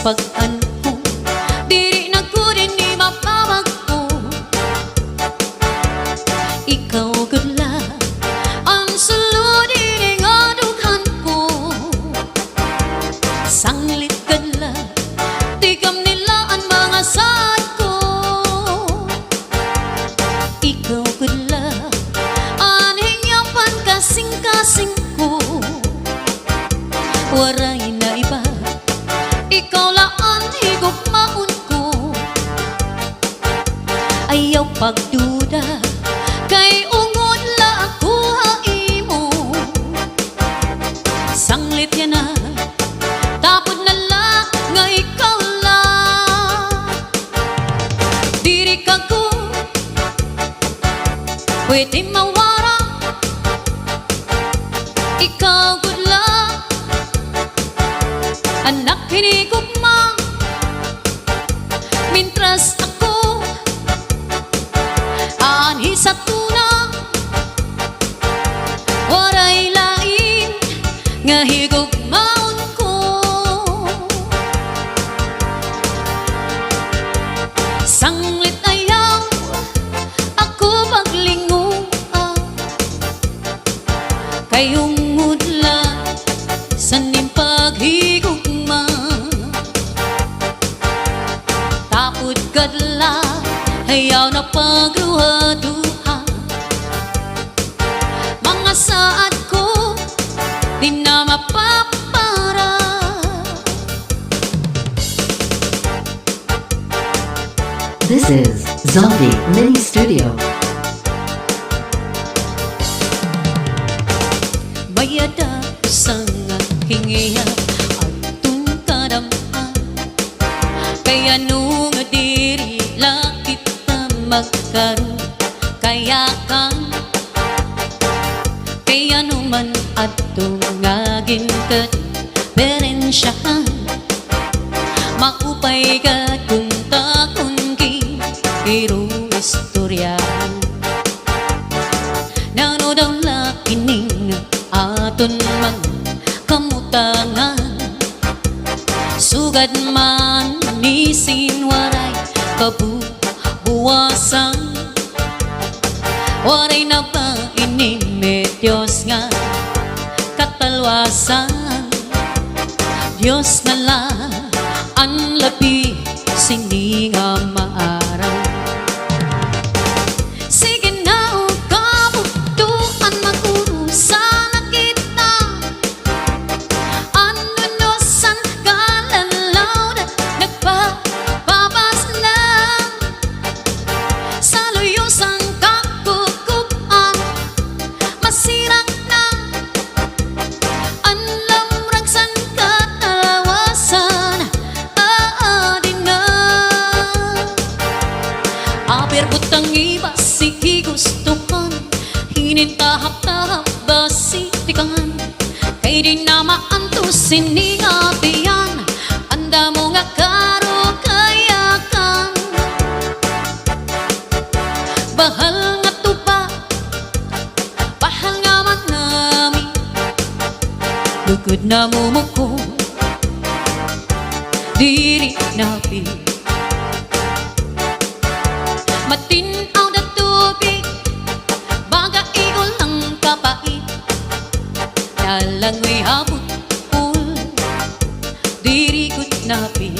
pag-an ko, diri na ko din ni mapawag ko. Ikaw gudla ang sulod ini nga dughan ko. Sanglit gudla tigam nila ang mga saad ko. Ikaw gudla anhingyapan kasing-kasing ko. Waray na iba, ikaw laan higugmaon ko. Ayaw pagduda, kay ungod la ako haimo. Sanglit yan na, tapod na la, nga ikaw la. Diri ka ko, pwede mawara. Ikaw gudla, anak hinigugma. Mintras ako anhi sa tuna, waray lain nga higugmaon ko. Sanglit ayaw ako paglinguan, kayong mudla sa ning paghigugma. Tapod kadla ayaw na pagruha-duha. Mga saad ko di na mapapara. This is Zombie Mini Studio. Mayada usang hingiya atong kadamhan, kaya nung diri lang kita magkaroon. Kaya kang kaya numan atong ngagin kat perensyahan. Maupay ka kung takon ki irong istorya. Nano daw lakining aton man kamutangan, sugad man nisin waray kabubuwasan. Waray na ba inimedyos nga katalwasan. Diyos na lang ang labi sini nga maaraw. Sige na o kabuktuan mag-urusan na kita. Anunusan kalalaw na nagpapabas na sa luyosang kakukupan. Masirang na ang lamragsan katalawasan. Aadin na aber butang iba sige gustuhan, hinintahap-tahap ba si tikangan. Kay di na maantusin ni atiyan, anda mo nga karo kayakan. Bahal nga tupa, bahal nga man nami, lugod na mumuko, diri napi. Matinaw na tubig, baga igol ang kapait. Nalangoy habot pul, diri gud napi.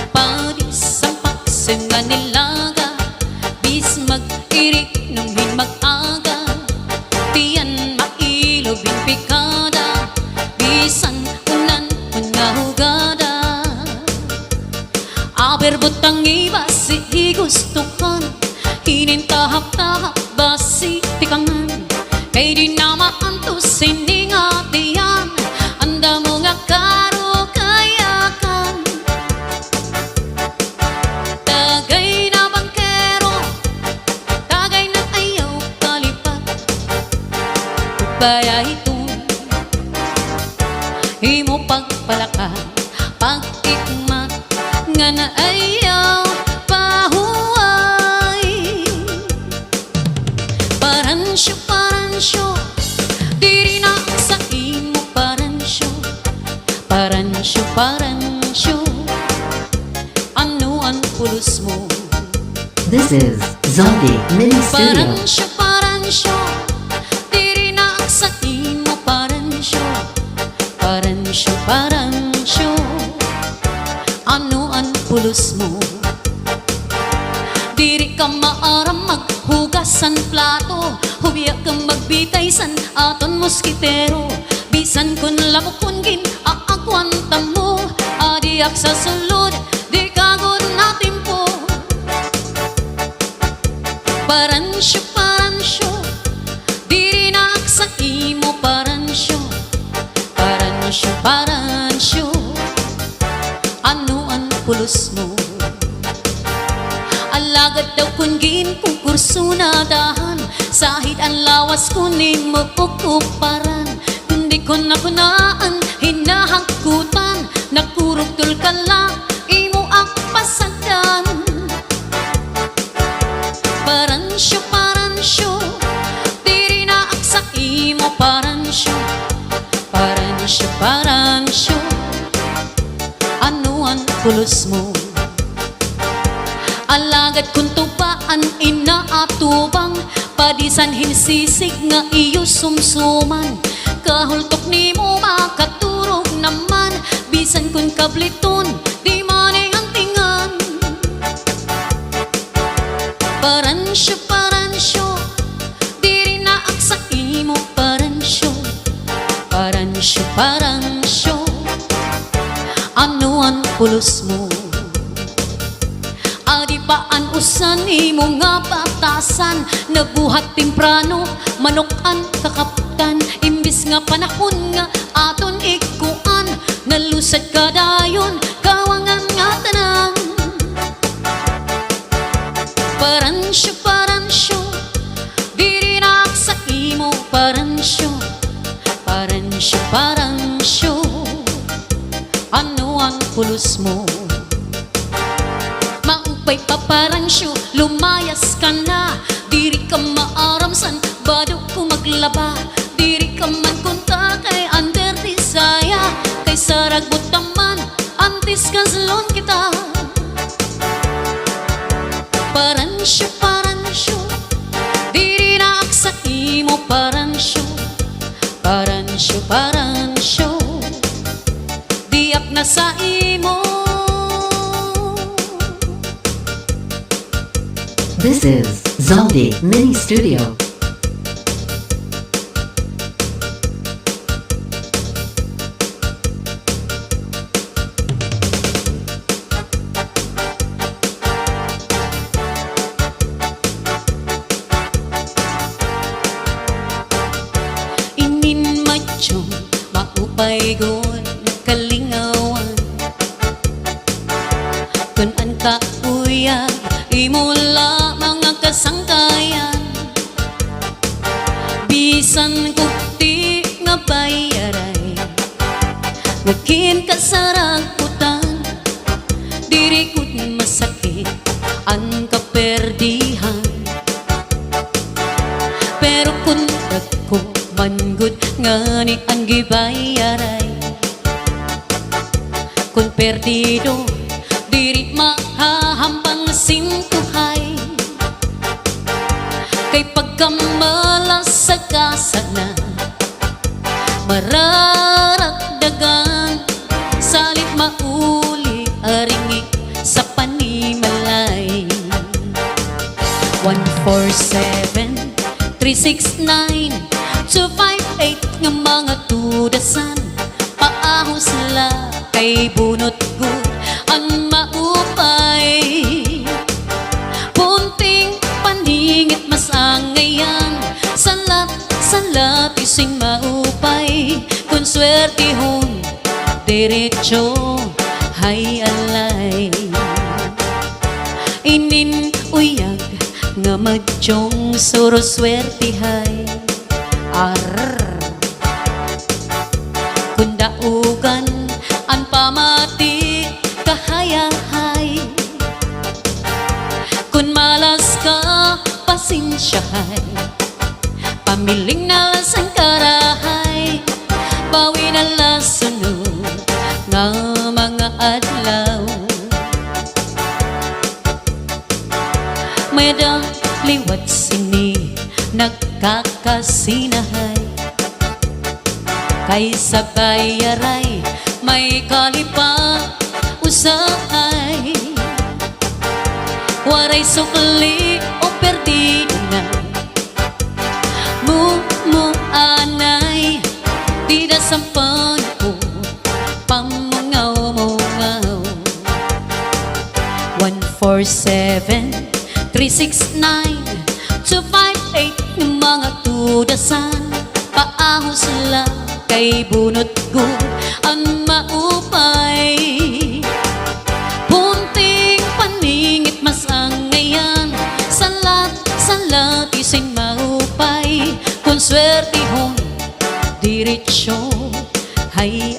Padis ang paksenga nilaga, bis mag-irik nunghin mag-aga. Tiyan mailobin pikada, bisan unan nga hugada. Aber butang iba si gustuhan, hinintahap-tahap ba si tikangan. Kay di na maantusin ni nga tiyan, anda mo nga karo kayakan. Tagay na bangkero, tagay na ayaw palipat. Baya ito imo pagpalaka, pag-ikmat nga na ayaw pahuway. Paransyo, diri na sa imo paransyo. Paransyo, pulos mo. This is Zombie Mini Studio. Paran siya, diri na ang sa imo. Paran siya, paran siya, paran siya. Ano ang pulos mo? Diri ka maaram maghugasan plato, hubiya kang magbitay san aton moskitero. Bisan kun lamukon gin aakwanta mo, adiak sa sulod di kagod natin po. Paransyo, paransyo, diri na ak sa imo. Paransyo, paransyo, paransyo. Ano ang pulos mo? Alagad daw kun gin kurso na dahan, sahid ang lawas kunin mo kukuparan. Kundi kun nakunaan hinahakutan, nagkurugtol ka lang imo ak pasadan. Paransyo, paransyo, diri na ak sa imo. Paransyo, paransyo, paransyo. Ano ang pulos mo? Alagad kung tupaan inaatubang, padisan hinsisig nga iyo sumsuman. Kahultok ni mo makaturog naman, bisan kung kabliton di maning ang tingan. Paransyo, paransyo, diri na ak sa imo. Paransyo, paransyo, paransyo. Ano ang pulos mo? Adi pa an usan imo nga batasan, nabuhat temprano manokan kakaptan. Imbis nga panahon nga aton ikuan, nalusad ka dayon kawangan nga tanan. Paransyo, paransyo, diri na ak sa imo. Paransyo, paransyo, paransyo. Ano ang pulos mo? Maupay pa paransyo, lumayas ka na. Diri ka maaram san bado ko maglaba. Diri ka man kunta kay under desaya, kay saragot taman antis kaslon kita. Paransyo, paransyo, diri na ak sa imo. Paransyo, paransyo, paransyo, diak na sa imo. This is Zombie Mini Studio. Inin macho, maupay gon kalingawan. Kun an ka uya, imula mga kasangkayan. Bisan kukti nga bayaray, ngakin kasarakutan. Diri kud masakit ang kaperdihan, pero kun dagko manggod ngani ang gibayaray. Kun perdido diri mahahambang sintuhay, kay pagkamalas sa kasana mararagdagan. Salit mauli aringi sa panimalay. 147-369-258 nga mga tudasan, paahos la kay bunot gud ang maupay. Punting paningit masangayan, salat salat ising maupay. Kung swertihon diretso hay alay. Inin uyag nga madjong suro swertihay. Arr, kung daugan an pamati kahayahay. Kung malas ka pasensyahay, pamiling na lasang karahay. Bawi na lasunod nga mga adlaw. Medang liwat sini nagkakasinahay, kay sabay aray may kalipa usahay. Waray sukli o perdido na mumuanay, di da sampan ko pamungaw-mungaw. 147-369-258 ng mga tudasan, paahos lang kay bunot ko ang maupay. Punting paningit mas ang ngayon, salat isin maupay. Kung swerte hon, diretsyo hay